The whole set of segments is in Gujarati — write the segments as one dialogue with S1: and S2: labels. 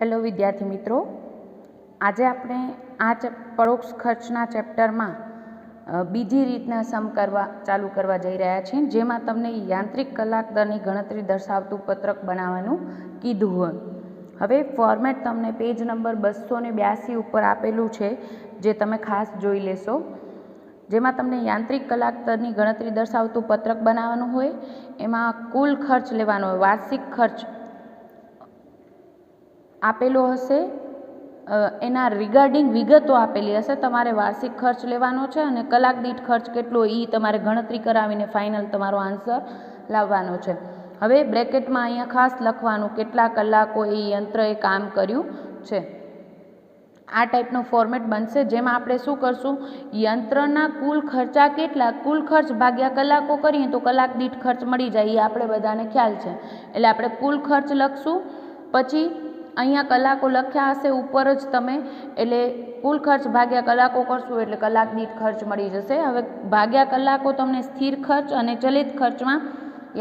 S1: હેલો વિદ્યાર્થી મિત્રો, આજે આપણે આ પરોક્ષ ખર્ચના ચેપ્ટરમાં બીજી રીતના સમ ચાલુ કરવા જઈ રહ્યા છીએ, જેમાં તમને યાંત્રિક કલાક દરની ગણતરી દર્શાવતું પત્રક બનાવવાનું કીધું હોય. હવે ફોર્મેટ તમને પેજ નંબર 282 ઉપર આપેલું છે, જે તમે ખાસ જોઈ લેશો. જેમાં તમને યાંત્રિક કલાક દરની ગણતરી દર્શાવતું પત્રક બનાવવાનું હોય, એમાં કુલ ખર્ચ લેવાનો હોય, વાર્ષિક ખર્ચ આપેલો હશે, એના રિગાર્ડિંગ વિગતો આપેલી હશે. તમારે વાર્ષિક ખર્ચ લેવાનો છે અને કલાક દીઠ ખર્ચ કેટલો એ તમારે ગણતરી કરાવીને ફાઇનલ તમારો આન્સર લાવવાનો છે. હવે બ્રેકેટમાં અહીંયા ખાસ લખવાનું કેટલા કલાકો એ યંત્રએ કામ કર્યું છે. આ ટાઈપનો ફોર્મેટ બનશે, જેમાં આપણે શું કરશું, યંત્રના કુલ ખર્ચા કેટલા, કુલ ખર્ચ ભાગ્યા કલાકો કરીએ તો કલાક દીઠ ખર્ચ મળી જાય, એ આપણે બધાને ખ્યાલ છે. એટલે આપણે કુલ ખર્ચ લખશું, પછી અહીંયા કલાકો લખ્યા હશે ઉપર જ તમે, એટલે કુલ ખર્ચ ભાગ્યા કલાકો કરશું એટલે કલાક દીઠ ખર્ચ મળી જશે. હવે ભાગ્યા કલાકો તમને સ્થિર ખર્ચ અને ચલિત ખર્ચમાં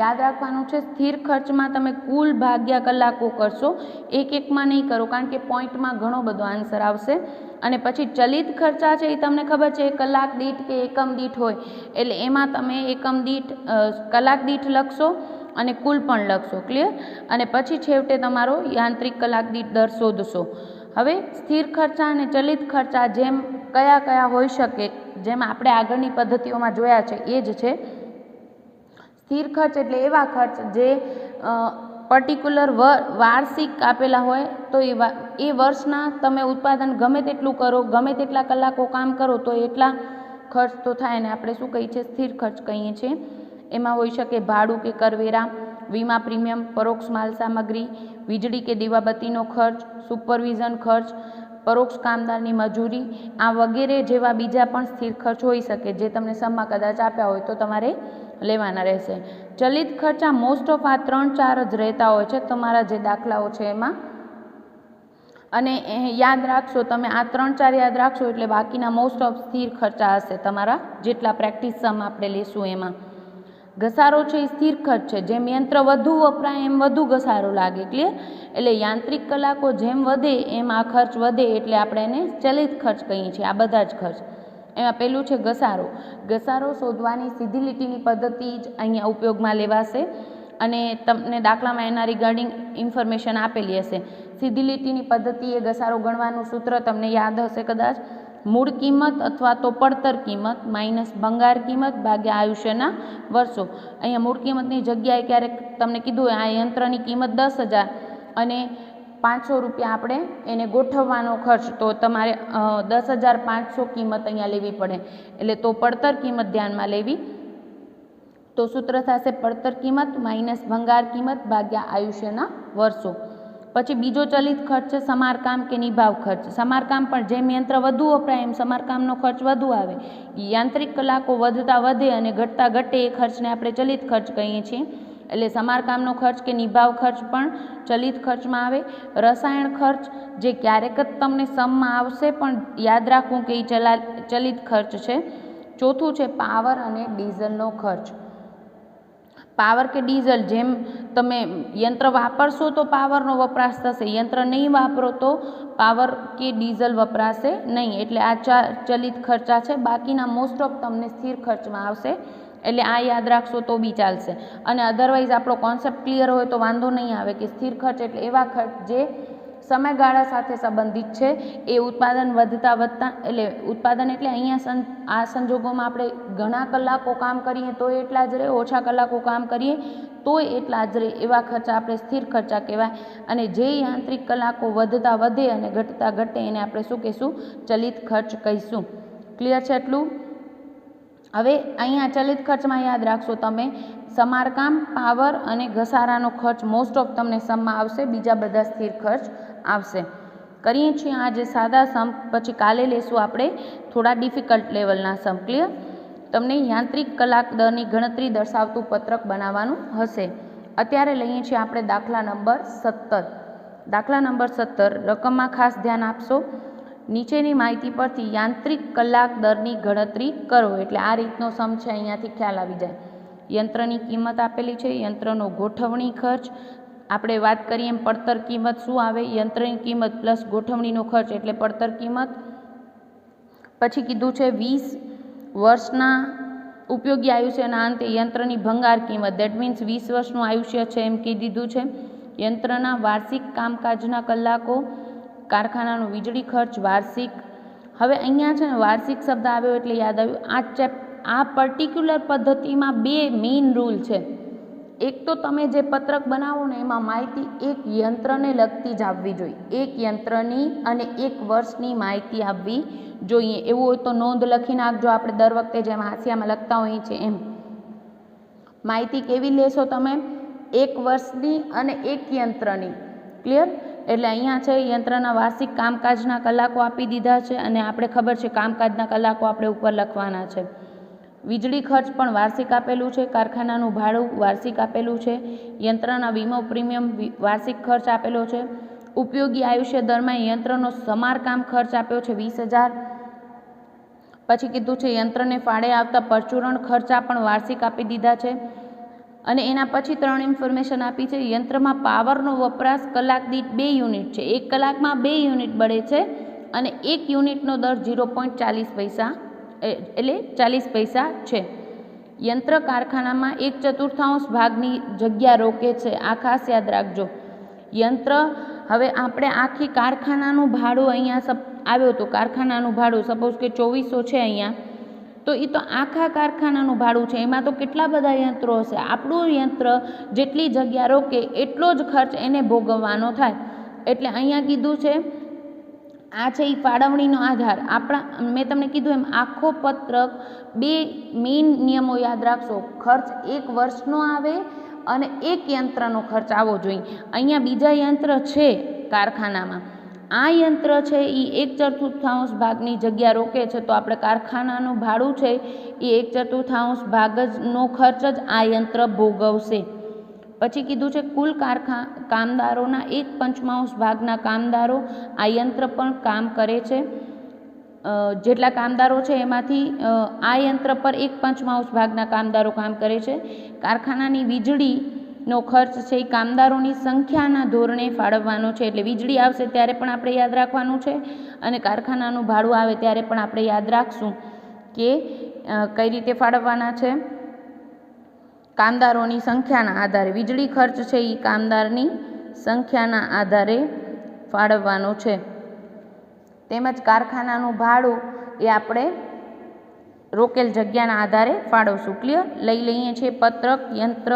S1: યાદ રાખવાનું છે. સ્થિર ખર્ચમાં તમે કુલ ભાગ્યા કલાકો કરશો, એક એકમાં નહીં કરો, કારણ કે પોઈન્ટમાં ઘણો બધો આન્સર આવશે. અને પછી ચલિત ખર્ચા છે એ તમને ખબર છે કલાક દીઠ કે એકમ દીઠ હોય, એટલે એમાં તમે એકમ દીઠ કલાક દીઠ લખશો અને કુલ પણ લખશો. ક્લિયર? અને પછી છેવટે તમારો યાંત્રિક કલાક દીઠ દર શોધશો. હવે સ્થિર ખર્ચા અને ચલિત ખર્ચા જેમ કયા કયા હોઈ શકે, જેમ આપણે આગળની પદ્ધતિઓમાં જોયા છે એ જ છે. સ્થિર ખર્ચ એટલે એવા ખર્ચ જે પર્ટિક્યુલર વાર્ષિક આપેલા હોય, તો એ વર્ષના તમે ઉત્પાદન ગમે તેટલું કરો, ગમે તેટલા કલાકો કામ કરો તો એટલા ખર્ચ તો થાય, ને આપણે શું કહીએ છીએ, સ્થિર ખર્ચ કહીએ છીએ. એમાં હોઈ શકે ભાડું કે કરવેરા, વીમા પ્રીમિયમ, પરોક્ષ માલ સામગ્રી, વીજળી કે દીવાબત્તીનો ખર્ચ, સુપરવિઝન ખર્ચ, પરોક્ષ કામદારની મજૂરી, આ વગેરે જેવા બીજા પણ સ્થિર ખર્ચ હોઈ શકે, જે તમને સમમાં કદાચ આપ્યા હોય તો તમારે લેવાના રહેશે. ચલિત ખર્ચા મોસ્ટ ઓફ આ 3-4 જ રહેતા હોય છે તમારા જે દાખલાઓ છે એમાં. અને યાદ રાખશો તમે, આ 3-4 યાદ રાખશો એટલે બાકીના મોસ્ટ ઓફ સ્થિર ખર્ચા હશે તમારા, જેટલા પ્રેક્ટિસ સમ આપણે લેશું એમાં. ઘસારો છે એ સ્થિર ખર્ચ છે, જેમ યંત્ર વધુ વપરાય એમ વધુ ઘસારો લાગે. ક્લિયર? એટલે યાંત્રિક કલાકો જેમ વધે એમ આ ખર્ચ વધે, એટલે આપણે એને ચલિત ખર્ચ કહીએ છીએ. આ બધા જ ખર્ચ. એમાં પેલું છે ઘસારો. ઘસારો શોધવાની સીધી લીટીની પદ્ધતિ જ અહીંયા ઉપયોગમાં લેવાશે, અને તમને દાખલામાં એના રિગાર્ડિંગ ઇન્ફોર્મેશન આપેલી હશે. સીધી લીટીની પદ્ધતિ એ ઘસારો ગણવાનું સૂત્ર તમને યાદ હશે કદાચ, મૂળ કિંમત અથવા તો પડતર કિંમત માઇનસ ભંગાર કિંમત ભાગ્યા આયુષ્યના વર્ષો. અહીંયા મૂળ કિંમતની જગ્યાએ ક્યારેક તમને કીધું હોય આ યંત્રની કિંમત 10,000 અને 500 રૂપિયા આપણે એને ગોઠવવાનો ખર્ચ, તો તમારે 10,500 કિંમત અહીંયા લેવી પડે, એટલે તો પડતર કિંમત ધ્યાનમાં લેવી. તો સૂત્ર થશે પડતર કિંમત માઇનસ ભંગાર કિંમત ભાગ્યા આયુષ્યના વર્ષો. પછી બીજો ચલિત ખર્ચ છે સમારકામ કે નિભાવ ખર્ચ. સમારકામ પણ જેમ યંત્ર વધુ વપરાય એમ સમારકામનો ખર્ચ વધુ આવે. યાંત્રિક કલાકો વધતા વધે અને ઘટતા ઘટે એ ખર્ચને આપણે ચલિત ખર્ચ કહીએ છીએ. એટલે સમારકામનો ખર્ચ કે નિભાવ ખર્ચ પણ ચલિત ખર્ચમાં આવે. રસાયણ ખર્ચ જે ક્યારેક જ તમને સમમાં આવશે, પણ યાદ રાખવું કે એ ચલિત ખર્ચ છે. ચોથું છે પાવર અને ડીઝલનો ખર્ચ. પાવર કે ડીઝલ, જેમ તમે યંત્ર વાપરશો તો પાવરનો વપરાશ થશે, યંત્ર નહીં વાપરો તો પાવર કે ડીઝલ વપરાશે નહીં. એટલે આ ચલિત ખર્ચા છે. બાકીના મોસ્ટ ઓફ તમને સ્થિર ખર્ચમાં આવશે, એટલે આ યાદ રાખશો તો બી ચાલશે. અને અધરવાઇઝ આપણો કોન્સેપ્ટ ક્લિયર હોય તો વાંધો નહીં આવે કે સ્થિર ખર્ચ એટલે એવા ખર્ચ જે સમયગાળા સાથે સંબંધિત છે. એ ઉત્પાદન વધતા એટલે ઉત્પાદન એટલે અહીંયા આ સંજોગોમાં આપણે ઘણા કલાકો કામ કરીએ તો એટલા જ રહે, ઓછા કલાકો કામ કરીએ તો એટલા જ રહે, એવા ખર્ચા આપણે સ્થિર ખર્ચા કહેવાય. અને જે યાંત્રિક કલાકો વધતા વધે અને ઘટતા ઘટે એને આપણે શું કહીશું, ચલિત ખર્ચ કહીશું. ક્લિયર છે એટલું? હવે અહીંયા ચલિત ખર્ચમાં યાદ રાખશો તમે, સમારકામ, પાવર અને ઘસારાનો ખર્ચ મોસ્ટ ઓફ તમને સમમાં આવશે, બીજા બધા સ્થિર ખર્ચ આવશે. કરીએ છીએ આજે સાદા સમ, પછી કાલે લેશું આપણે થોડા ડિફિકલ્ટ લેવલના સમ. ક્લિયર? તમને યાંત્રિક કલાક દરની ગણતરી દર્શાવતું પત્રક બનાવવાનું હશે. અત્યારે લઈએ છીએ આપણે દાખલા નંબર 17. દાખલા નંબર 17 રકમમાં ખાસ ધ્યાન આપશો. નીચેની માહિતી પરથી યાંત્રિક કલાક દરની ગણતરી કરો. એટલે આ રીતનો સમ છે, અહીંયાથી ખ્યાલ આવી જાય. યંત્રની કિંમત આપેલી છે, યંત્રનો ગોઠવણી ખર્ચ, આપણે વાત કરીએ એમ પડતર કિંમત શું આવે? યંત્રની કિંમત પ્લસ ગોઠવણીનો ખર્ચ એટલે પડતર કિંમત. પછી કીધું છે 20 વર્ષના ઉપયોગી આયુષ્યના અંતે યંત્રની ભંગાર કિંમત, દેટ મીન્સ 20 વર્ષનું આયુષ્ય છે એમ કહી દીધું છે. યંત્રના વાર્ષિક કામકાજના કલાકો, કારખાનાનો વીજળી ખર્ચ વાર્ષિક. હવે અહીંયા છે ને વાર્ષિક શબ્દ આવ્યો એટલે યાદ આવ્યું આ પર્ટિક્યુલર પદ્ધતિમાં બે મેઇન રૂલ છે. એક તો તમે જે પત્રક બનાવો ને એમાં માહિતી એક યંત્રને લગતી જ આવવી જોઈએ, એક યંત્રની અને એક વર્ષની માહિતી આવવી જોઈએ. એવું હોય તો નોંધ લખી નાખજો, આપણે દર વખતે જેમ હાંસિયામાં લખતા હોઈએ છીએ એમ. માહિતી કેવી લેશો તમે? એક વર્ષની અને એક યંત્રની. ક્લિયર? એટલે અહીંયા છે યંત્રના વાર્ષિક કામકાજના કલાકો આપી દીધા છે અને આપણે ખબર છે કામકાજના કલાકો આપણે ઉપર લખવાના છે. વીજળી ખર્ચ પણ વાર્ષિક આપેલું છે, કારખાનાનું ભાડું વાર્ષિક આપેલું છે, યંત્રના વીમો પ્રીમિયમ વાર્ષિક ખર્ચ આપેલો છે, ઉપયોગી આયુષ્ય દરમિયાન યંત્રનો સમારકામ ખર્ચ આપ્યો છે 20,000. પછી કીધું છે યંત્રને ફાળે આવતા પરચુરણ ખર્ચા પણ વાર્ષિક આપી દીધા છે. અને એના પછી 3 ઇન્ફોર્મેશન આપી છે. યંત્રમાં પાવરનો વપરાશ કલાક દીઠ 2 યુનિટ છે, 1 કલાકમાં 2 યુનિટ બળે છે અને 1 યુનિટનો દર 0.40 પૈસા એટલે 40 પૈસા છે. યંત્ર કારખાનામાં 1/4 ભાગની જગ્યા રોકે છે, આ ખાસ યાદ રાખજો. યંત્ર, હવે આપણે આખી કારખાનાનું ભાડું અહીંયા આવ્યું હતું, કારખાનાનું ભાડું સપોઝ કે 2400 છે અહીંયા, તો એ તો આખા કારખાનાનું ભાડું છે, એમાં તો કેટલા બધા યંત્રો હશે. આપણું યંત્ર જેટલી જગ્યા રોકે એટલો જ ખર્ચ એને ભોગવવાનો થાય. એટલે અહીંયા કીધું છે આ છે એ ફાળવણીનો આધાર. મેં તમને કીધું એમ આખો પત્રક બે મેઇન નિયમો યાદ રાખશો. ખર્ચ 1 વર્ષનો આવે અને 1 યંત્રનો ખર્ચ આવવો જોઈએ. અહીંયા બીજા યંત્ર છે કારખાનામાં, આ યંત્ર છે એ 1/4 ભાગની જગ્યા રોકે છે, તો આપણે કારખાનાનું ભાડું છે એ 1/4 ભાગનો ખર્ચ જ આ યંત્ર ભોગવશે. પછી કીધું છે કુલ કામદારોના 1/5 ભાગના કામદારો આ યંત્ર પણ કામ કરે છે. જેટલા કામદારો છે એમાંથી આ યંત્ર પર 1/5 ભાગના કામદારો કામ કરે છે. કારખાનાની વીજળીનો ખર્ચ છે એ કામદારોની સંખ્યાના ધોરણે ફાળવવાનો છે. એટલે વીજળી આવશે ત્યારે પણ આપણે યાદ રાખવાનું છે અને કારખાનાનું ભાડું આવે ત્યારે પણ આપણે યાદ રાખશું કે કઈ રીતે ફાળવવાના છે. કામદારોની સંખ્યાના આધારે વીજળી ખર્ચ છે એ કામદારની સંખ્યાના આધારે ફાળવવાનો છે. તેમજ કારખાનાનું ભાડું એ આપણે રોકેલ જગ્યાના આધારે ફાળવશું. ક્લિયર? લઈ લઈએ છીએ પત્રક, યંત્ર,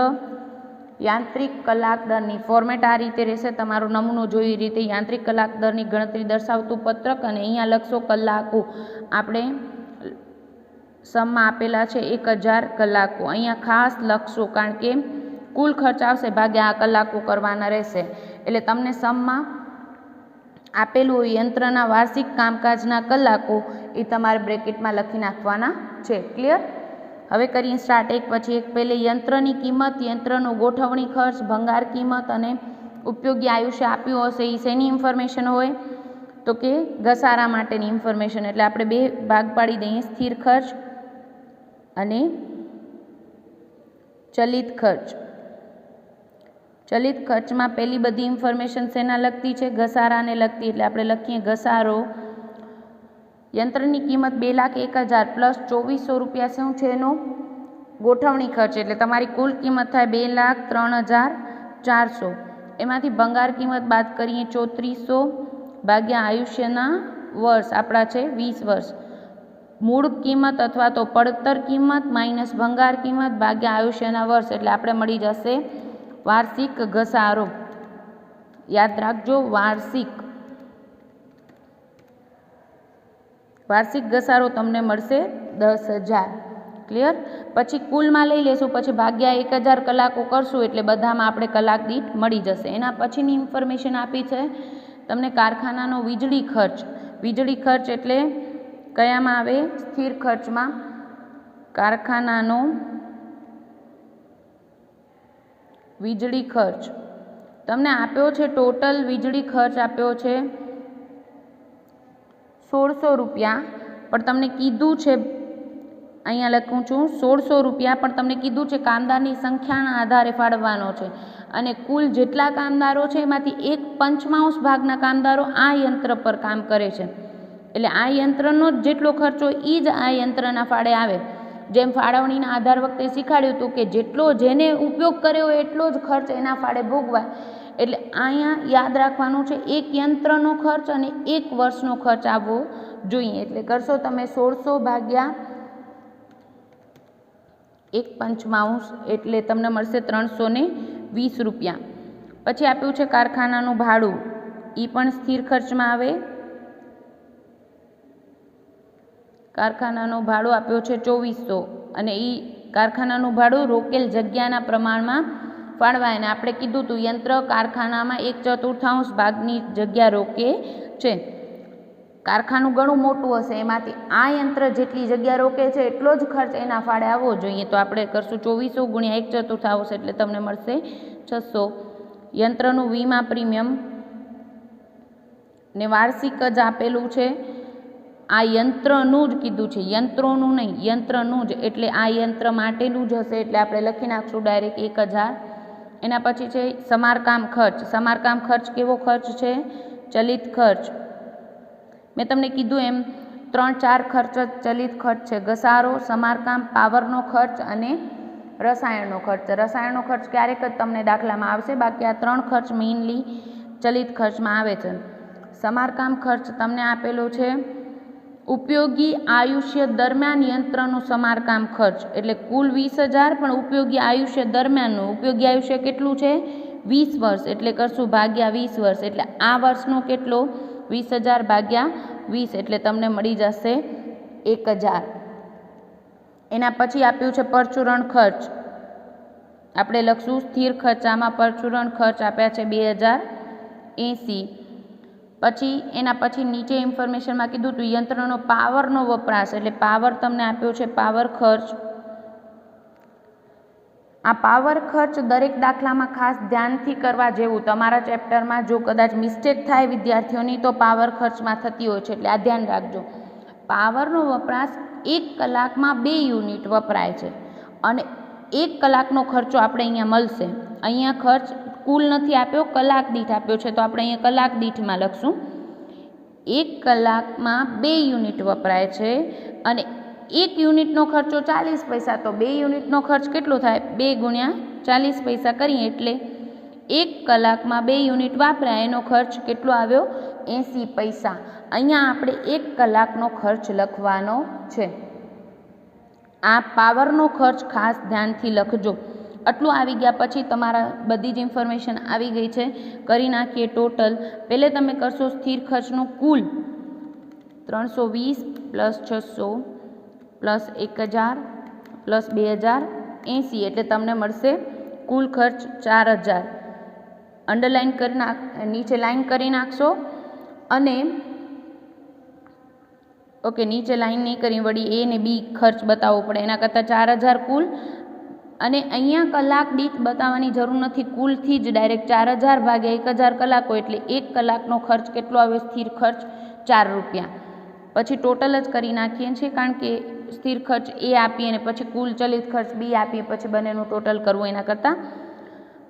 S1: યાંત્રિક કલાક દરની ફોર્મેટ આ રીતે રહેશે. તમારો નમૂનો જોઈ રીતે યાંત્રિક કલાક દરની ગણતરી દર્શાવતું પત્રક અને અહીંયા લખશો કલાકો. આપણે સમમાં આપેલા છે 1000 કલાકો. અહીંયા ખાસ લખશો કારણ કે કુલ ખર્ચ આવશે ભાગ્યા આ કલાકો કરવાના રહેશે. એટલે તમને સમમાં આપેલું હોય યંત્રના વાર્ષિક કામકાજના કલાકો એ તમારે બ્રેકેટમાં લખી નાખવાના છે. ક્લિયર? હવે કરીએ સ્ટાર્ટ એક પછી એક. પહેલે યંત્રની કિંમત, યંત્રનો ગોઠવણી ખર્ચ, ભંગાર કિંમત અને ઉપયોગી આયુષ્ય આપ્યું હશે એ શેની ઇન્ફોર્મેશન હોય? તો કે ઘસારા માટેની ઇન્ફોર્મેશન. એટલે આપણે 2 ભાગ પાડી દઈએ, સ્થિર ખર્ચ અને ચલિત ખર્ચ. ચલિત ખર્ચમાં પહેલી બધી ઇન્ફોર્મેશન શેના લગતી છે? ઘસારાને લગતી. એટલે આપણે લખીએ ઘસારો. યંત્રની કિંમત 2,01,000 પ્લસ 2400 રૂપિયા શું છે એનો ગોઠવણી ખર્ચ. એટલે તમારી કુલ કિંમત થાય 2,03,400. એમાંથી ભંગાર કિંમત બાદ કરીએ 3400 ભાગ્યા આયુષ્યના વર્ષ આપણા છે 20 વર્ષ. મૂળ કિંમત અથવા તો પડતર કિંમત માઇનસ ભંગાર કિંમત ભાગ્યા આયુષ્યના વર્ષ. એટલે આપણે મળી જશે વાર્ષિક ઘસારો. યાદ રાખજો, વાર્ષિક ઘસારો તમને મળશે 10,000. ક્લિયર? પછી કુલમાં લઈ લેશું, પછી ભાગ્યા 1000 કલાકો કરશું એટલે બધામાં આપણે કલાક દીઠ મળી જશે. એના પછીની ઇન્ફોર્મેશન આપી છે તમને કારખાનાનો વીજળી ખર્ચ. વીજળી ખર્ચ એટલે કયામાં આવે? સ્થિર ખર્ચમાં. કારખાનાનો વીજળી ખર્ચ તમને આપ્યો છે, ટોટલ વીજળી ખર્ચ આપ્યો છે 1600 રૂપિયા, પણ તમને કીધું છે અહીંયા લખું છું 1600 રૂપિયા, પણ તમને કીધું છે કામદારની સંખ્યાના આધારે ફાળવવાનો છે અને કુલ જેટલા કામદારો છે એમાંથી 1/5 ભાગના કામદારો આ યંત્ર પર કામ કરે છે, એટલે આ યંત્રનો જ જેટલો ખર્ચો એ જ આ યંત્રના ફાળે આવે. જેમ ફાળવણીના આધાર વખતે શીખવાડ્યું હતું કે જેટલો જેને ઉપયોગ કર્યો હોય એટલો જ ખર્ચ એના ફાળે ભોગવાય, એટલે અહીંયા યાદ રાખવાનું છે એક યંત્રનો ખર્ચ અને 1 વર્ષનો ખર્ચ આવવો જોઈએ. એટલે કરશો તમે 1600 ભાગ્યા 1/5 એટલે તમને મળશે 320 રૂપિયા. પછી આપ્યું છે કારખાનાનું ભાડું, એ પણ સ્થિર ખર્ચમાં આવે. કારખાનાનું ભાડું આપ્યું છે 2400 અને એ કારખાનાનું ભાડું રોકેલ જગ્યાના પ્રમાણમાં ફાળવાય. અને આપણે કીધું હતું યંત્ર કારખાનામાં 1/4 ભાગની જગ્યા રોકે છે. કારખાનું ઘણું મોટું હશે, એમાંથી આ યંત્ર જેટલી જગ્યા રોકે છે એટલો જ ખર્ચ એના ફાળે આવવો જોઈએ. તો આપણે કરશું 2400 ગુણ્યા 1/4 એટલે તમને મળશે 600. યંત્રનું વીમા પ્રીમિયમ ને વાર્ષિક જ આપેલું છે. આ યંત્રનું જ કીધું છે, યંત્રોનું નહીં, યંત્રનું જ, એટલે આ યંત્ર માટેનું જ હશે, એટલે આપણે લખી નાખશું ડાયરેક્ટ 1000. એના પછી છે સમારકામ ખર્ચ. સમારકામ ખર્ચ કેવો ખર્ચ છે? ચલિત ખર્ચ. મેં તમને કીધું એમ 3-4 ખર્ચ જ ચલિત ખર્ચ છે: ઘસારો, સમારકામ, પાવરનો ખર્ચ અને રસાયણનો ખર્ચ. રસાયણનો ખર્ચ ક્યારેક જ તમને દાખલામાં આવશે, બાકી આ 3 ખર્ચ મેઇનલી ચલિત ખર્ચમાં આવે છે. સમારકામ ખર્ચ તમને આપેલો છે ઉપયોગી આયુષ્ય દરમિયાન યંત્રનું સમારકામ ખર્ચ, એટલે કુલ 20000, પણ ઉપયોગી આયુષ્ય દરમિયાનનું. ઉપયોગી આયુષ્ય કેટલું છે? 20 વર્ષ, એટલે કરશું ભાગ્યા 20 વર્ષ, એટલે આ વર્ષનો કેટલો? 20000 ભાગ્યા 20, એટલે તમને મળી જશે 1000. એના પછી આપ્યું છે પરચુરણ ખર્ચ. આપણે લખશું સ્થિર ખર્ચામાં પરચુરણ ખર્ચ આપ્યા છે 2080. પછી એના પછી નીચે ઇન્ફોર્મેશનમાં કીધું હતું યંત્રનો પાવરનો વપરાશ, એટલે પાવર તમને આપ્યો છે પાવર ખર્ચ. આ પાવર ખર્ચ દરેક દાખલામાં ખાસ ધ્યાનથી કરવા જેવું. તમારા ચેપ્ટરમાં જો કદાચ મિસ્ટેક થાય વિદ્યાર્થીઓની તો પાવર ખર્ચમાં થતી હોય છે, એટલે આ ધ્યાન રાખજો. પાવરનો વપરાશ 1 કલાકમાં 2 યુનિટ વપરાય છે અને 1 કલાકનો ખર્ચો આપણે અહીંયા મળશે. અહીંયા ખર્ચ કુલ નથી આપ્યો, કલાક દીઠ આપ્યો છે, તો આપણે અહીંયા કલાક દીઠમાં લખશું. 1 કલાકમાં 2 યુનિટ વપરાય છે અને 1 યુનિટનો ખર્ચો 40 પૈસા, તો 2 યુનિટનો ખર્ચ કેટલો થાય? 2 ગુણ્યા 40 પૈસા કરીએ એટલે 1 કલાકમાં 2 યુનિટ વાપરાય, એનો ખર્ચ કેટલો આવ્યો? 80 પૈસા. અહીંયા આપણે 1 કલાકનો ખર્ચ લખવાનો છે. આ પાવરનો ખર્ચ ખાસ ધ્યાનથી લખજો. આટલું આવી ગયા પછી તમારા બધી જ ઇન્ફોર્મેશન આવી ગઈ છે. કરી નાખીએ ટોટલ. પહેલે તમે કરશો સ્થિર ખર્ચનું કુલ 320 પ્લસ 600 પ્લસ 1000 પ્લસ 2080, એટલે તમને મળશે કુલ ખર્ચ 4000. અંડરલાઇન કરી નીચે લાઇન કરી નાખશો અને ઓકે, નીચે લાઇન નહીં કરી, વળી એ ને બી ખર્ચ બતાવવો પડે, એના કરતાં 4000 કુલ. અને અહીંયા કલાક દીઠ બતાવવાની જરૂર નથી, કુલથી જ ડાયરેક્ટ 4000 ભાગ્યા 1000 કલાકો, એટલે 1 કલાકનો ખર્ચ કેટલો આવ્યો? સ્થિર ખર્ચ 4 રૂપિયા. પછી ટોટલ જ કરી નાખીએ છીએ, કારણ કે સ્થિર ખર્ચ એ આપીએ અને પછી કુલ ચલિત ખર્ચ બી આપીએ, પછી બંનેનું ટોટલ કરવું એના કરતાં.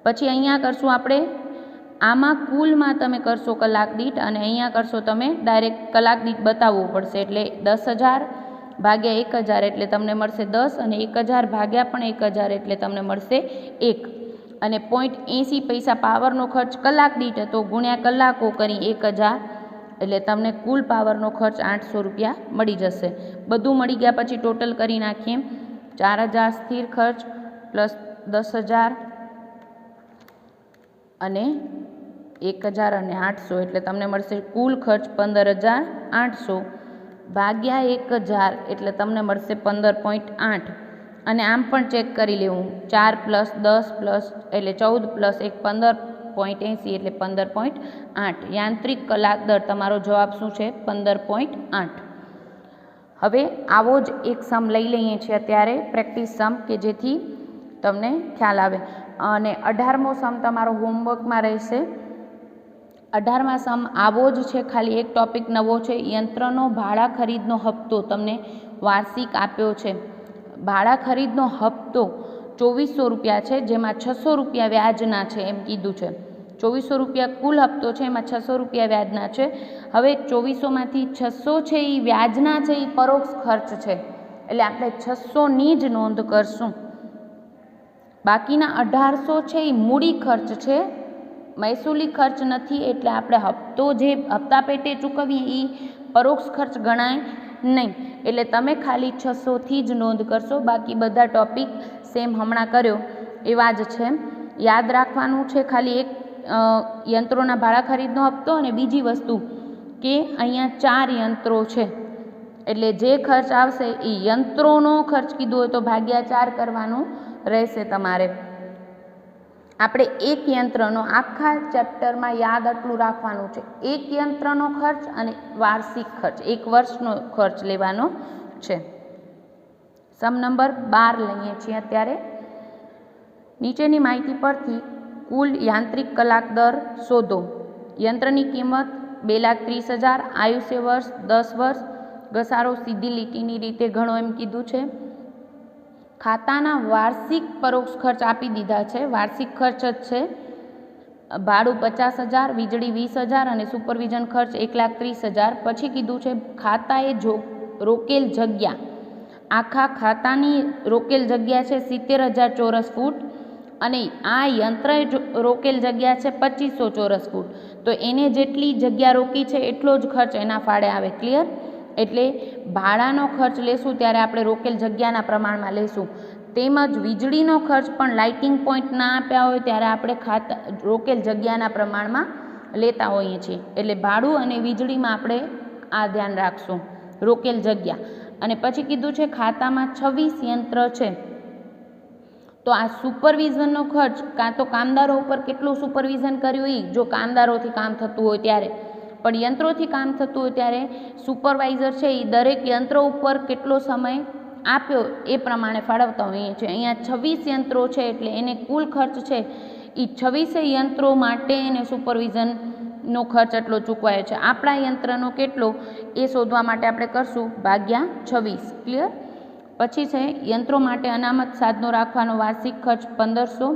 S1: પછી અહીંયા કરશું આપણે, આમાં કુલમાં તમે કરશો કલાક દીઠ અને અહીંયા કરશો તમે ડાયરેક્ટ કલાક દીઠ બતાવવું પડશે, એટલે 10000 ભાગ્યા 1000 એટલે તમને મળશે 10 અને 1000 ભાગ્યા પણ 1000 એટલે તમને મળશે 1. અને 0.80 પૈસા પાવરનો ખર્ચ કલાક દીઠ હતો, ગુણ્યા કલાકો કરી 1000 એટલે તમને કુલ પાવરનો ખર્ચ 800 રૂપિયા મળી જશે. બધું મળી ગયા પછી ટોટલ કરી નાખીએ. 4000 સ્થિર ખર્ચ પ્લસ 10000 અને 1000 અને 800 એટલે તમને મળશે કુલ ખર્ચ 15800 ભાગ્યા 1000 એટલે તમને મળશે 15.8. અને આમ પણ ચેક કરી લેવું, 4 પ્લસ 10 પ્લસ એટલે 14 પ્લસ 1 15.80 એટલે 15.8. યાંત્રિક કલાક દર તમારો જવાબ શું છે? 15.8. હવે આવો જ એક સમ લઈ લઈએ છીએ અત્યારે, પ્રેક્ટિસ સમ, કે જેથી તમને ખ્યાલ આવે. અને 18મો સમ તમારો હોમવર્કમાં રહેશે. 18મા સમ આવો જ છે, ખાલી એક ટોપિક નવો છે. યંત્રનો ભાડા ખરીદનો હપ્તો તમને વાર્ષિક આપ્યો છે. ભાડા ખરીદનો હપ્તો 2400 રૂપિયા છે, જેમાં 600 રૂપિયા વ્યાજના છે એમ કીધું છે. 2400 રૂપિયા કુલ હપ્તો છે, એમાં 600 રૂપિયા વ્યાજના છે. હવે 2400માંથી 600 છે એ વ્યાજના છે, એ પરોક્ષ ખર્ચ છે, એટલે આપણે 600ની જ નોંધ કરશું. બાકીના 1800 છે એ મૂડી ખર્ચ છે, મહેસૂલી ખર્ચ નથી, એટલે આપણે હપ્તો જે હપ્તા પેટે ચૂકવીએ એ પરોક્ષ ખર્ચ ગણાય નહીં. એટલે તમે ખાલી 600થી જ નોંધ કરશો. બાકી બધા ટોપિક સેમ હમણાં કર્યો એવા જ છે. યાદ રાખવાનું છે ખાલી એક યંત્રોના ભાડા ખરીદનો હપ્તો, અને બીજી વસ્તુ કે અહીંયા 4 યંત્રો છે, એટલે જે ખર્ચ આવશે એ યંત્રોનો ખર્ચ કીધું હોય તો ભાગ્યા 4 કરવાનું રહેશે તમારે. આપણે એક યંત્રનો આખા ચેપ્ટરમાં યાદ આટલું રાખવાનું છે. એક યંત્રનો ખર્ચ અને વાર્ષિક ખર્ચ, એક વર્ષનો ખર્ચ લેવાનો છે. સમ નંબર 12 લઈએ છીએ અત્યારે. નીચેની માહિતી પરથી કુલ યાંત્રિક કલાક દર શોધો. યંત્રની કિંમત 2,30,000, આયુષ્ય વર્ષ 10 વર્ષ, ઘસારો સીધી લીટીની રીતે ગણો એમ કીધું છે. ખાતાના વાર્ષિક પરોક્ષ ખર્ચ આપી દીધા છે, વાર્ષિક ખર્ચ જ છે. ભાડું 50,000, વીજળી 20,000 અને સુપરવિઝન ખર્ચ 1,30,000. પછી કીધું છે ખાતાએ રોકેલ જગ્યા, આખા ખાતાની રોકેલ જગ્યા છે 70,000 ચોરસ ફૂટ, અને આ યંત્રએ રોકેલ જગ્યા છે 2500 ચોરસ ફૂટ. તો એને જેટલી જગ્યા રોકી છે એટલો જ ખર્ચ એના ફાળે આવે. ક્લિયર? એટલે ભાડાનો ખર્ચ લેશું ત્યારે આપણે રોકેલ જગ્યાના પ્રમાણમાં લેશું. તેમજ વીજળીનો ખર્ચ પણ લાઇટિંગ પોઈન્ટ ના આપ્યા હોય ત્યારે આપણે રોકેલ જગ્યાના પ્રમાણમાં લેતા હોઈએ છીએ. એટલે ભાડું અને વીજળીમાં આપણે આ ધ્યાન રાખશું, રોકેલ જગ્યા. અને પછી કીધું છે ખાતામાં 26 યંત્ર છે, તો આ સુપરવિઝનનો ખર્ચ કાં તો કામદારો ઉપર કેટલું સુપરવિઝન કર્યું એ, જો કામદારોથી કામ થતું હોય ત્યારે, પણ યંત્રોથી કામ થતું હોય ત્યારે સુપરવાઇઝર છે એ દરેક યંત્રો ઉપર કેટલો સમય આપ્યો એ પ્રમાણે ફાળવતા હોઈએ છીએ. અહીંયા 26 યંત્રો છે એટલે એને કુલ ખર્ચ છે એ 26 યંત્રો માટે એને સુપરવિઝનનો ખર્ચ એટલો ચૂકવાયો છે. આપણા યંત્રનો કેટલો એ શોધવા માટે આપણે કરશું ભાગ્યા 26. ક્લિયર? પછી છે યંત્રો માટે અનામત સાધનો રાખવાનો વાર્ષિક ખર્ચ 1500.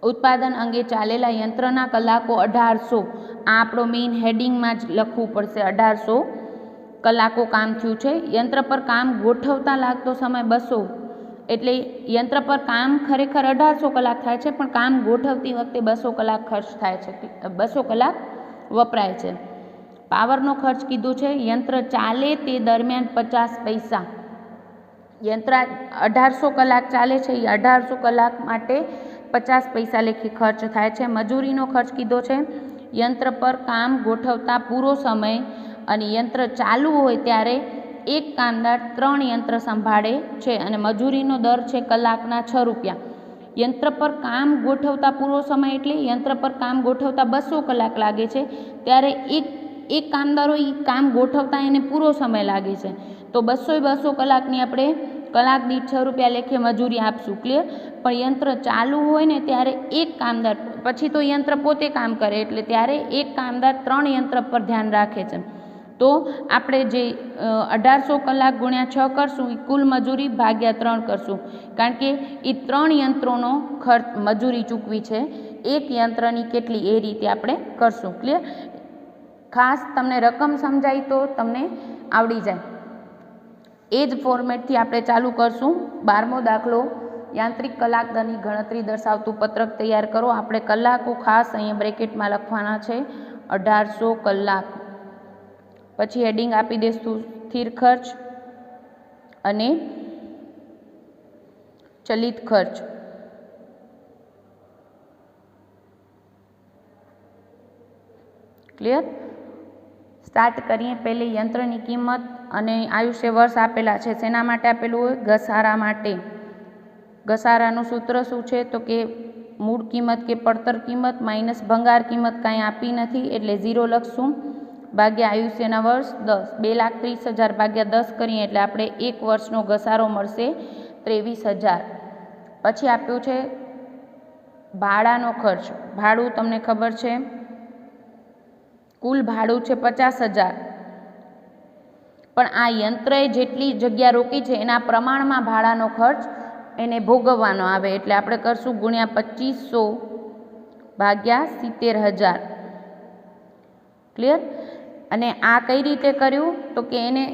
S1: ઉત્પાદન અંગે ચાલેલા યંત્રના કલાકો 1800. આ આપણો મેઇન હેડિંગમાં જ લખવું પડશે, 1800 કલાકો કામ થયું છે. યંત્ર પર કામ ગોઠવતા લાગતો સમય 200, એટલે યંત્ર પર કામ ખરેખર 1800 કલાક થાય છે, પણ કામ ગોઠવતી વખતે 200 કલાક ખર્ચ થાય છે, 200 કલાક વપરાય છે. પાવરનો ખર્ચ કીધું છે, યંત્ર ચાલે તે દરમિયાન 50 પૈસા. યંત્ર 1800 કલાક ચાલે છે, એ 1800 કલાક માટે 50 પૈસા લેખે ખર્ચ થાય છે. મજૂરીનો ખર્ચ કીધો છે, યંત્ર પર કામ ગોઠવતા પૂરો સમય અને યંત્ર ચાલુ હોય ત્યારે એક કામદાર 3 યંત્ર સંભાળે છે, અને મજૂરીનો દર છે કલાકના 6 રૂપિયા. યંત્ર પર કામ ગોઠવતા પૂરો સમય એટલે યંત્ર પર કામ ગોઠવતા 200 કલાક લાગે છે, ત્યારે એક કામદારો એ કામ ગોઠવતા એને પૂરો સમય લાગે છે, તો 200 કલાકની આપણે કલાક દીઠ 6 રૂપિયા લેખે મજૂરી આપશું. ક્લિયર? પણ યંત્ર ચાલુ હોય ને ત્યારે એક કામદાર, પછી તો યંત્ર પોતે કામ કરે, એટલે ત્યારે એક કામદાર 3 યંત્ર પર ધ્યાન રાખે છે. તો આપણે જે 1800 કલાક ગુણ્યા 6 કરશું એ કુલ મજૂરી ભાગ્યા 3 કરશું, કારણ કે એ 3 યંત્રોનો ખર્ચ મજૂરી ચૂકવી છે. એક યંત્રની કેટલી એ રીતે આપણે કરશું. ક્લિયર? ખાસ તમને રકમ સમજાય તો તમને આવડી જાય. એ જ ફોર્મેટથી આપણે ચાલુ કરશું. 12મો દાખલો, યાંત્રિક કલાક દરની ગણતરી દર્શાવતું પત્રક તૈયાર કરો. આપણે કલાકો ખાસ અહીંયા બ્રેકેટમાં લખવાના છે, 1800 કલાક. પછી હેડિંગ આપી દઈશું સ્થિર ખર્ચ અને ચલિત ખર્ચ. ક્લિયર? સ્ટાર્ટ કરીએ. પહેલી યંત્રની કિંમત અને આયુષ્ય વર્ષ આપેલા છે. શેના માટે આપેલું હોય? ઘસારા માટે. ઘસારાનું સૂત્ર શું છે? તો કે મૂળ કિંમત કે પડતર કિંમત માઇનસ ભંગાર કિંમત કાંઈ આપી નથી, એટલે 0 લખશું, ભાગ્યા આયુષ્યના વર્ષ 10. 2,30,000 ભાગ્યા 10 કરીએ એટલે આપણે 1 વર્ષનો ઘસારો મળશે 23,000. પછી આપ્યું છે ભાડાનો ખર્ચ. ભાડું તમને ખબર છે, કુલ ભાડું છે 50,000. પણ આ યંત્રએ જેટલી જગ્યા રોકી છે એના પ્રમાણમાં ભાડાનો ખર્ચ એને ભોગવવાનો આવે. એટલે આપણે કરશું ગુણ્યા 2500 ભાગ્યા 70,000. ક્લિયર? અને આ કઈ રીતે કર્યું તો કે એને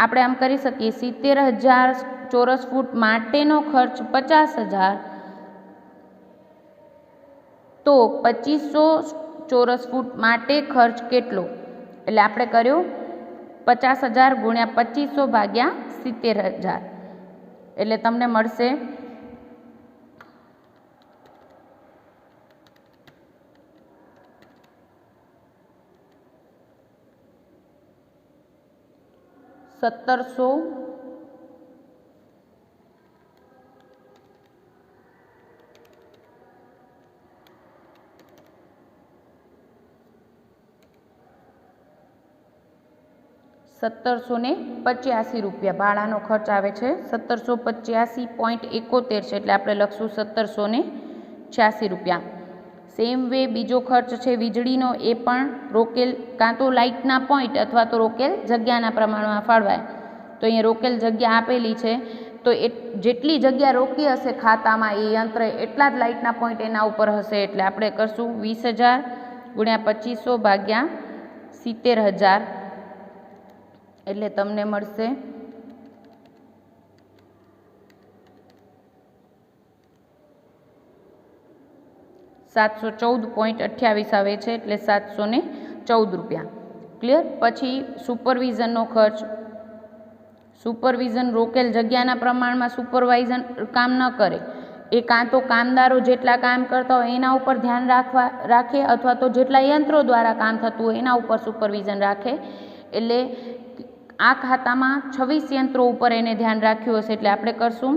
S1: આપણે આમ કરી શકીએ 70,000 ચોરસ ફૂટ માટેનો ખર્ચ 50,000, તો 2500 ચોરસ ફૂટ માટે ખર્ચ કેટલો? એટલે આપણે કર્યું 50,000 ગુણ્યા 2500 ભાગ્યા 70,000. એટલે તમને મળશે 1700 1785 રૂપિયા ભાડાનો ખર્ચ આવે છે. 1785.71 છે, એટલે આપણે લખશું 1786 રૂપિયા. સેમ વે બીજો ખર્ચ છે વીજળીનો, એ પણ રોકેલ કાં તો લાઇટના પોઈન્ટ અથવા તો રોકેલ જગ્યાના પ્રમાણમાં ફાળવાય. તો અહીંયા રોકેલ જગ્યા આપેલી છે, તો જેટલી જગ્યા રોકી હશે ખાતામાં એ યંત્ર એટલા જ લાઇટના પોઈન્ટ એના ઉપર હશે. એટલે આપણે કરશું 20,000 ગુણ્યા 2500 ભાગ્યા 70,000. એટલે તમને મળશે 714.28 આવે છે, એટલે 714 રૂપિયા. ક્લિયર? પછી સુપરવિઝનનો ખર્ચ. સુપરવિઝન રોકેલ જગ્યાના પ્રમાણમાં સુપરવાઇઝન કામ ન કરે, એ કાં તો કામદારો જેટલા કામ કરતા હોય એના ઉપર ધ્યાન રાખે અથવા તો જેટલા યંત્રો દ્વારા કામ થતું હોય એના ઉપર સુપરવિઝન રાખે. એટલે આ ખાતામાં 26 યંત્રો ઉપર એને ધ્યાન રાખ્યું હશે. એટલે આપણે કરશું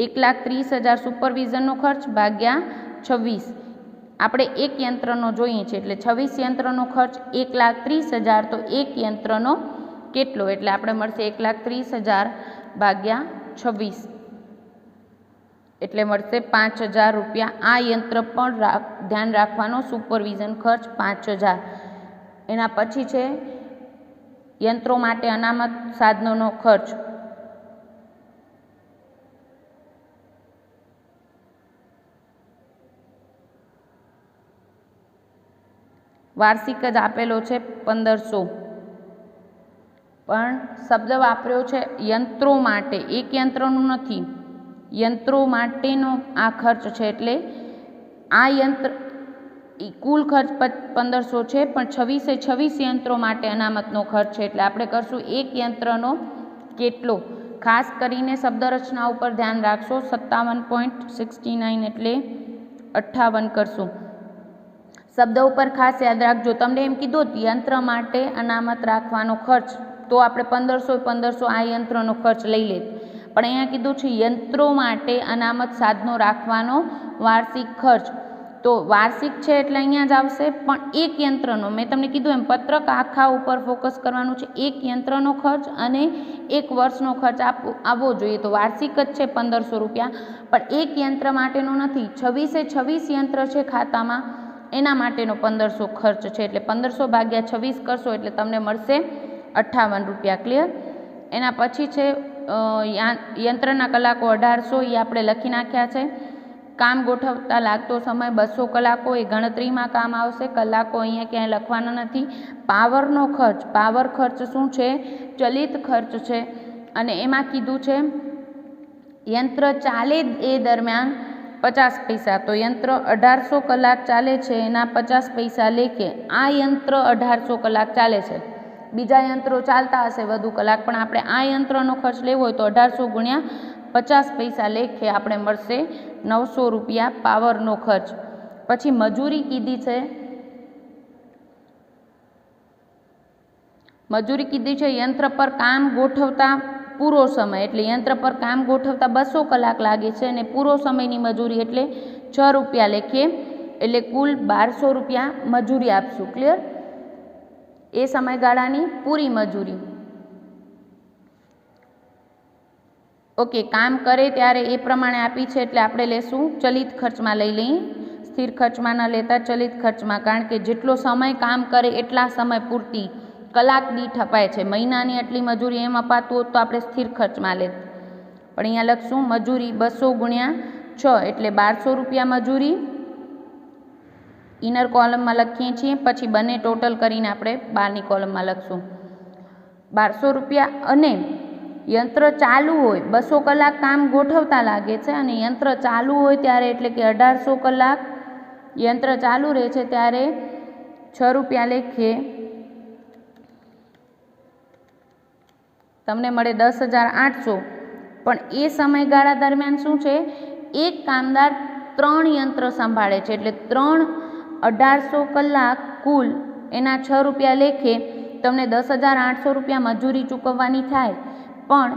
S1: 1,30,000 સુપરવિઝનનો ખર્ચ ભાગ્યા 26. આપણે એક યંત્રનો જોઈએ છે, એટલે 26 યંત્રનો ખર્ચ 1,30,000, તો એક યંત્રનો કેટલો? એટલે આપણે મળશે 1,30,000 ભાગ્યા 26, એટલે મળશે 5,000 રૂપિયા. આ યંત્ર પણ ધ્યાન રાખવાનો સુપરવિઝન ખર્ચ 5,000. એના પછી છે યંત્રો માટે અનામત સાધનોનો ખર્ચ. વાર્ષિક જ આપેલો છે 1,500, પણ શબ્દ વાપર્યો છે યંત્રો માટે, એક યંત્રનું નથી, યંત્રો માટેનો આ ખર્ચ છે. એટલે આ યંત્ર કુલ ખર્ચ 1,500 છે, પણ 26 યંત્રો માટે અનામતનો ખર્ચ છે. એટલે આપણે કરશું એક યંત્રનો કેટલો. ખાસ કરીને શબ્દરચના ઉપર ધ્યાન રાખશો. 57.69 એટલે 58 કરશું. શબ્દ ઉપર ખાસ યાદ રાખજો. તમને એમ કીધું યંત્ર માટે અનામત રાખવાનો ખર્ચ, તો આપણે 1,500 આ યંત્રનો ખર્ચ લઈ લે. પણ અહીંયા કીધું છે યંત્રો માટે અનામત સાધનો રાખવાનો વાર્ષિક ખર્ચ, તો વાર્ષિક છે એટલે અહીંયા જ આવશે. પણ એક યંત્રનો, મેં તમને કીધું એમ પત્રક આખા ઉપર ફોકસ કરવાનું છે. એક યંત્રનો ખર્ચ અને એક વર્ષનો ખર્ચ આવવો જોઈએ. તો વાર્ષિક જ છે 1,500 રૂપિયા, પણ એક યંત્ર માટેનો નથી. 26 યંત્ર છે ખાતામાં, એના માટેનો 1,500 ખર્ચ છે. એટલે 1,500 ભાગ્યા 26 કરશો એટલે તમને મળશે 58 રૂપિયા. ક્લિયર? એના પછી છે યંત્રના કલાકો 1,800, એ આપણે લખી નાખ્યા છે. કામ ગોઠવતા લાગતો સમય 200 કલાકો, એ ગણતરીમાં કામ આવશે. કલાકો અહીંયા ક્યાંય લખવાના નથી. પાવરનો ખર્ચ, પાવર ખર્ચ શું છે? ચલિત ખર્ચ છે. અને એમાં કીધું છે યંત્ર ચાલે એ દરમિયાન 50 પૈસા. તો યંત્ર 1,800 કલાક ચાલે છે, એના 50 પૈસા લેખે. આ યંત્ર 1,800 કલાક ચાલે છે. બીજા યંત્રો ચાલતા હશે વધુ કલાક, પણ આપણે આ યંત્રનો ખર્ચ લેવો હોય તો 1,800 ગુણ્યા 50 પૈસા લેખે આપણે મળશે 900 રૂપિયા પાવરનો ખર્ચ. પછી મજૂરી કીધી છે. મજૂરી કીધી છે યંત્ર પર કામ ગોઠવતા પૂરો સમય, એટલે યંત્ર પર કામ ગોઠવતા 200 કલાક લાગે છે, અને પૂરો સમયની મજૂરી એટલે 6 રૂપિયા લેખીએ, એટલે કુલ 1,200 રૂપિયા મજૂરી આપશું. ક્લિયર? એ સમયગાળાની પૂરી મજૂરી. ઓકે, કામ કરે ત્યારે એ પ્રમાણે આપી છે, એટલે આપણે લેશું ચલિત ખર્ચમાં લઈ લઈએ. સ્થિર ખર્ચમાં ન લેતા ચલિત ખર્ચમાં, કારણ કે જેટલો સમય કામ કરે એટલા સમય પૂરતી કલાક દીઠ અપાય છે. મહિનાની આટલી મજૂરી એમ અપાતું હોત તો આપણે સ્થિર ખર્ચમાં લેત, પણ અહીંયા લખશું મજૂરી 200 ગુણ્યા 6 એટલે 1200 રૂપિયા મજૂરી. ઇનર કોલમમાં લખીએ છીએ, પછી બંને ટોટલ કરીને આપણે બહારની કોલમમાં લખશું 1200 રૂપિયા. અને યંત્ર ચાલુ હોય 200 કલાક કામ ગોઠવતા લાગે છે, અને યંત્ર ચાલુ હોય ત્યારે એટલે કે 1800 કલાક યંત્ર ચાલુ રહે છે ત્યારે 6 રૂપિયા લેખે તમને મળે 10,800. પણ એ સમયગાળા દરમિયાન શું છે, એક કામદાર 3 યંત્ર સંભાળે છે, એટલે 1800 કલાક કુલ એના 6 રૂપિયા લેખે તમને 10,800 રૂપિયા મજૂરી ચૂકવવાની થાય. પણ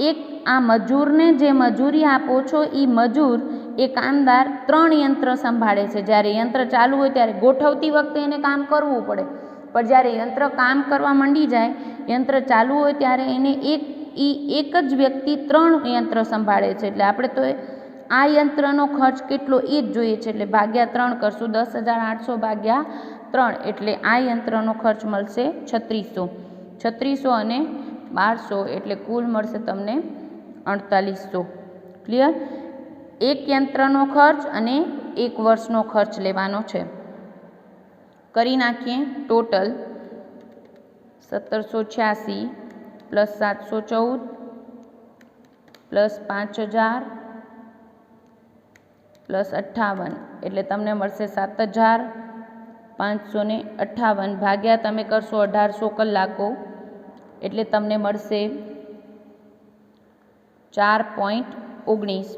S1: એક આ મજૂરને જે મજૂરી આપો છો એ મજૂર એ કામદાર 3 યંત્ર સંભાળે છે. જ્યારે યંત્ર ચાલુ હોય ત્યારે ગોઠવતી વખતે એને કામ કરવું પડે, પણ જ્યારે યંત્ર કામ કરવા માંડી જાય, યંત્ર ચાલુ હોય ત્યારે એને એક જ વ્યક્તિ 3 યંત્ર સંભાળે છે. એટલે આપણે તો આ યંત્રનો ખર્ચ કેટલો એ જ જોઈએ છે, એટલે ભાગ્યા 3 કરશું. 10,800 ભાગ્યા 3 એટલે આ યંત્રનો ખર્ચ મળશે 3600. 3600 અને 1200 એટલે કુલ મળશે તમને 4800. ક્લિયર? એક યંત્રનો ખર્ચ અને 1 વર્ષનો ખર્ચ લેવાનો છે. કરી નાખીએ ટોટલ. 1786 પ્લસ 714 પ્લસ 5000 પ્લસ 58 એટલે તમને મળશે 7,558 ભાગ્યા તમે કરશો 1800 કલાકો એટલે તમને મળશે 4.19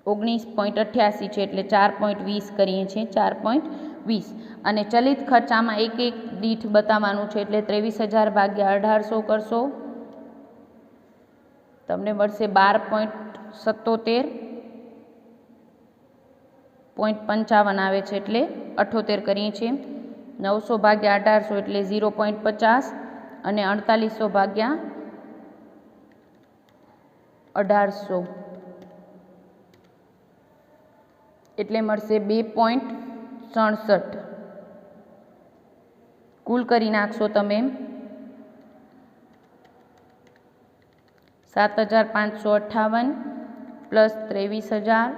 S1: 19.88 છે, એટલે 4.20 કરીએ છીએ. 4.20 અને ચલિત ખર્ચામાં એક દીઠ બતાવવાનું છે, એટલે 23,000 ભાગ્યા 1800 કરશો તમને મળશે 12.77.55 આવે છે, એટલે 78 કરીએ છીએ. 900 ભાગ્યા 1800 એટલે 0.50 અને 4800 ભાગ્યા 1800 એટલે મળશે 2.67. કુલ કરી નાખશો તમે 7,558 પ્લસ 23,000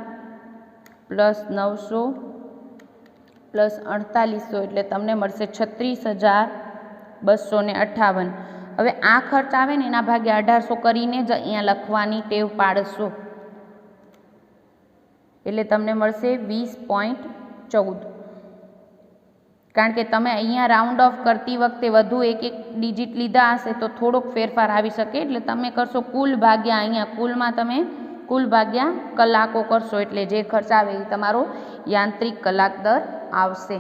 S1: પ્લસ 900 પ્લસ 4800 એટલે તમને મળશે 36,258. હવે આ ખર્ચ આવે ને એના ભાગે 1800 કરીને જ અહીંયા લખવાની ટેવ પાડશો એટલે તમને મળશે 20.14. કારણ કે તમે અહીંયા રાઉન્ડ ઓફ કરતી વખતે વધુ એક ડિજિટ લીધા હશે તો થોડોક ફેરફાર આવી શકે, એટલે તમે કરશો કુલ ભાગ્યા અહીંયા કુલમાં તમે કુલ ભાગ્યા કલાકો કરશો એટલે જે ખર્ચ આવે એ તમારો યાંત્રિક કલાક દર આવશે.